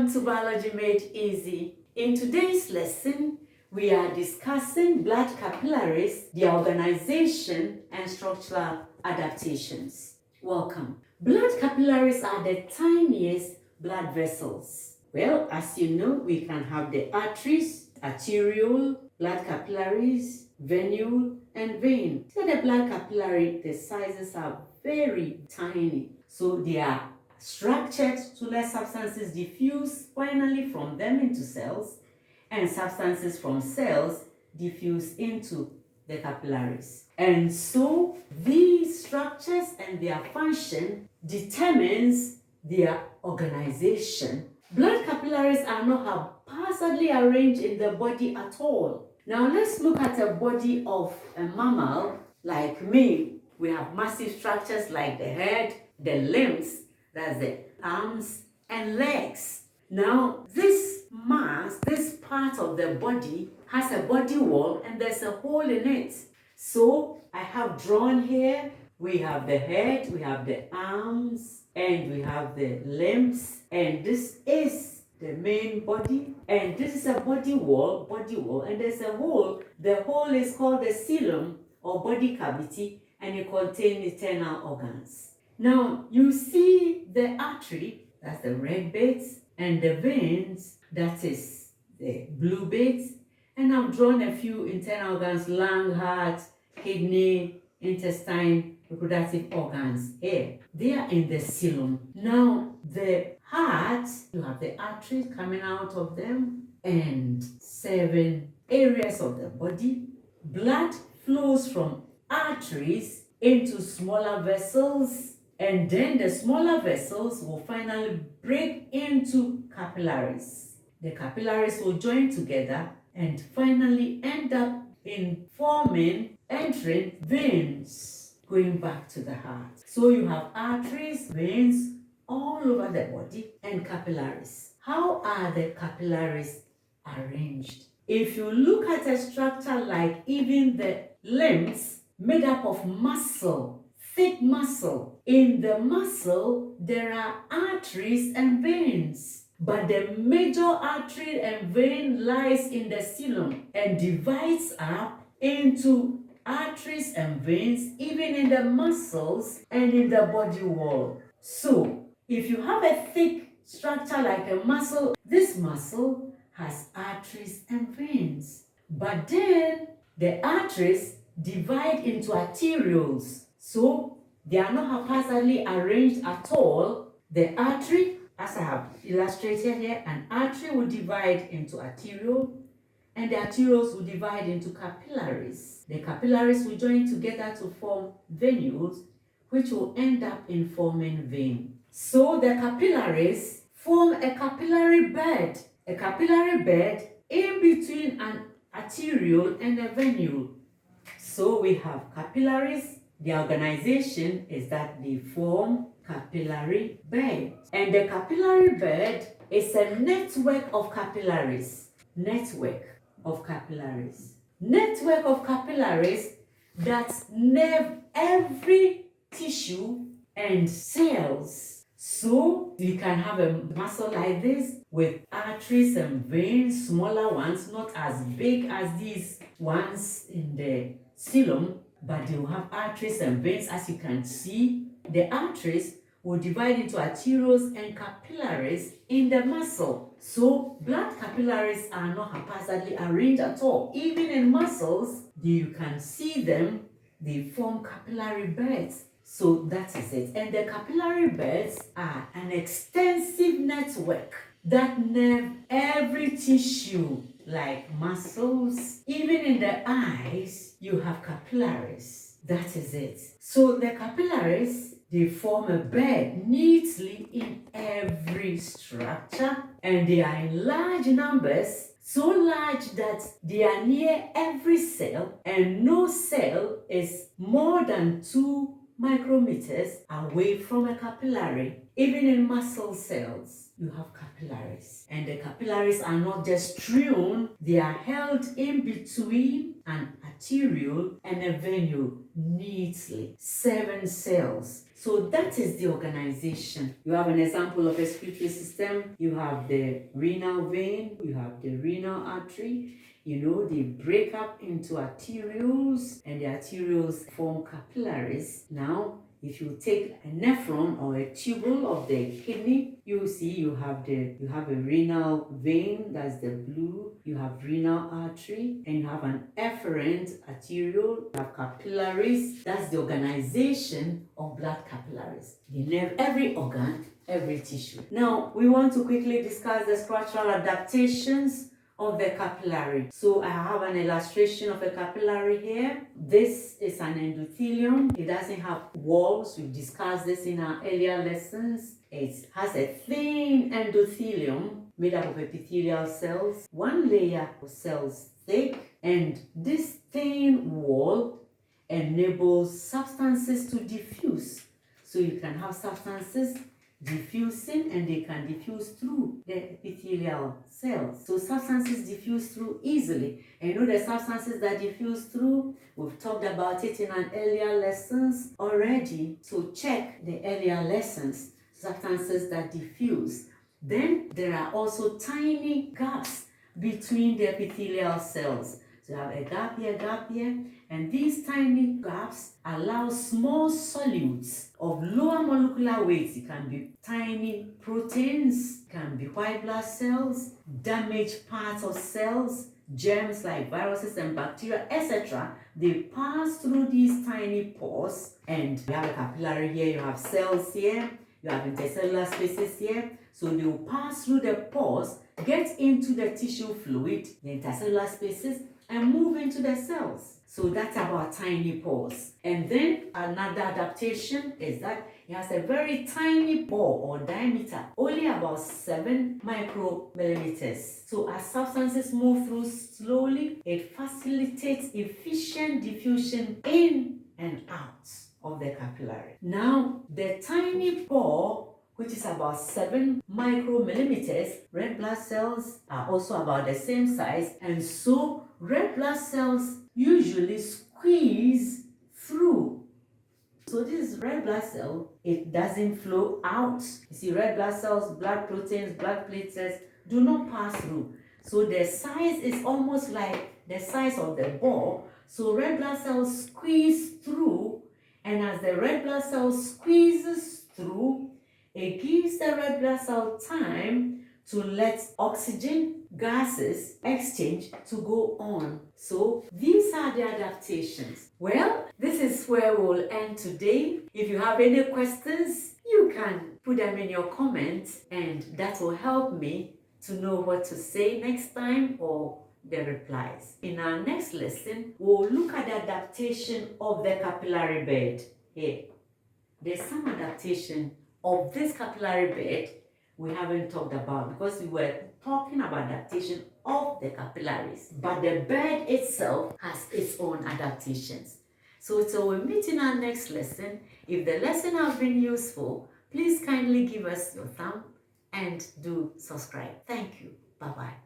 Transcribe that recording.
Welcome to Biology Made Easy. In today's lesson, we are discussing blood capillaries, their organization, and structural adaptations. Welcome. Blood capillaries are the tiniest blood vessels. Well, as you know, we can have the arteries, arteriole, blood capillaries, venule, and vein. So the blood capillary, the sizes are very tiny. So they are structured to let substances diffuse finally from them into cells, and substances from cells diffuse into the capillaries. And so these structures and their function determines their organization. Blood capillaries are not haphazardly arranged in the body at all. Now let's look at a body of a mammal like me. We have massive structures like the head, the limbs, that's the arms and legs. Now, this mass, this part of the body has a body wall and there's a hole in it. So, I have drawn here, we have the head, we have the arms, and we have the limbs. And this is the main body. And this is a body wall, and there's a hole. The hole is called the coelom or body cavity, and it contains internal organs. Now, you see the artery, that's the red bits, and the veins, that is the blue bits. And I've drawn a few internal organs, lung, heart, kidney, intestine, reproductive organs here. They are in the coelom. Now, the heart, you have the arteries coming out of them, and 7 areas of the body. Blood flows from arteries into smaller vessels, and then the smaller vessels will finally break into capillaries. The capillaries will join together and finally end up in entering veins going back to the heart. So you have arteries, veins all over the body, and capillaries. How are the capillaries arranged? If you look at a structure like even the limbs made up of muscle, thick muscle. In the muscle, there are arteries and veins. But the major artery and vein lies in the coelom and divides up into arteries and veins, even in the muscles and in the body wall. So, if you have a thick structure like a muscle, this muscle has arteries and veins. But then, the arteries divide into arterioles. So, they are not haphazardly arranged at all. The artery, as I have illustrated here, an artery will divide into arteriole, and the arterioles will divide into capillaries. The capillaries will join together to form venules, which will end up in forming vein. So, the capillaries form a capillary bed. A capillary bed in between an arteriole and a venule. So we have capillaries. The organization is that they form capillary bed. And the capillary bed is a network of capillaries. Network of capillaries that nerve every tissue and cells. So you can have a muscle like this with arteries and veins, smaller ones, not as big as these ones in the coelom, but they will have arteries and veins. As you can see, the arteries will divide into arterioles and capillaries in the muscle. So blood capillaries are not haphazardly arranged at all. Even in muscles, you can see them, they form capillary beds. So that is it. And the capillary beds are an extensive network that nerve every tissue, like muscles. Even in the eyes, you have capillaries. That is it. So the capillaries, they form a bed neatly in every structure, and they are in large numbers, so large that they are near every cell, and no cell is more than 2 micrometers away from a capillary. Even in muscle cells, you have capillaries. And the capillaries are not just strewn, they are held in between an arteriole and a venule neatly. 7 cells. So that is the organization. You have an example of a respiratory system. You have the renal vein, you have the renal artery. They break up into arterioles, and the arterioles form capillaries. Now, if you take a nephron or a tubule of the kidney, you see you have a renal vein, that's the blue, you have renal artery, and you have an efferent arteriole, you have capillaries. That's the organization of blood capillaries. They nerve every organ, every tissue. Now, we want to quickly discuss the structural adaptations of the capillary. So I have an illustration of a capillary here. This is an endothelium. It doesn't have walls. We've discussed this in our earlier lessons. It has a thin endothelium made up of epithelial cells, one layer of cells thick, and this thin wall enables substances to diffuse. So you can have substances diffusing, and they can diffuse through the epithelial cells. So substances diffuse through easily. And the substances that diffuse through, we've talked about it in an earlier lessons already. So check the earlier lessons, substances that diffuse. Then there are also tiny gaps between the epithelial cells. So you have a gap here, and these tiny gaps allow small solutes of lower molecular weights. It can be tiny proteins, it can be white blood cells, damaged parts of cells, germs like viruses and bacteria, etc. They pass through these tiny pores, and you have a capillary here, you have cells here, you have intercellular spaces here. So they will pass through the pores, get into the tissue fluid, the intercellular spaces, and move into the cells. So that's about tiny pores. And then another adaptation is that it has a very tiny pore or diameter, only about 7 micromillimeters. So as substances move through slowly, it facilitates efficient diffusion in and out of the capillary. Now, the tiny pore, which is about 7 micromillimeters, red blood cells are also about the same size, and so red blood cells usually squeeze through. So this red blood cell, it doesn't flow out. You see, red blood cells, blood proteins, blood platelets do not pass through. So their size is almost like the size of the ball. So red blood cells squeeze through, and as the red blood cell squeezes through, it gives the red blood cell time to let oxygen gases exchange to go on. So these are the adaptations. Well, this is where we'll end today. If you have any questions, you can put them in your comments, and that will help me to know what to say next time or the replies. In our next lesson, we'll look at the adaptation of the capillary bed. Here, there's some adaptation of this capillary bed we haven't talked about, because we were talking about adaptation of the capillaries, but the bed itself has its own adaptations. So we'll meet in our next lesson. If the lesson has been useful, please kindly give us your thumb and do subscribe. Thank you. Bye-bye.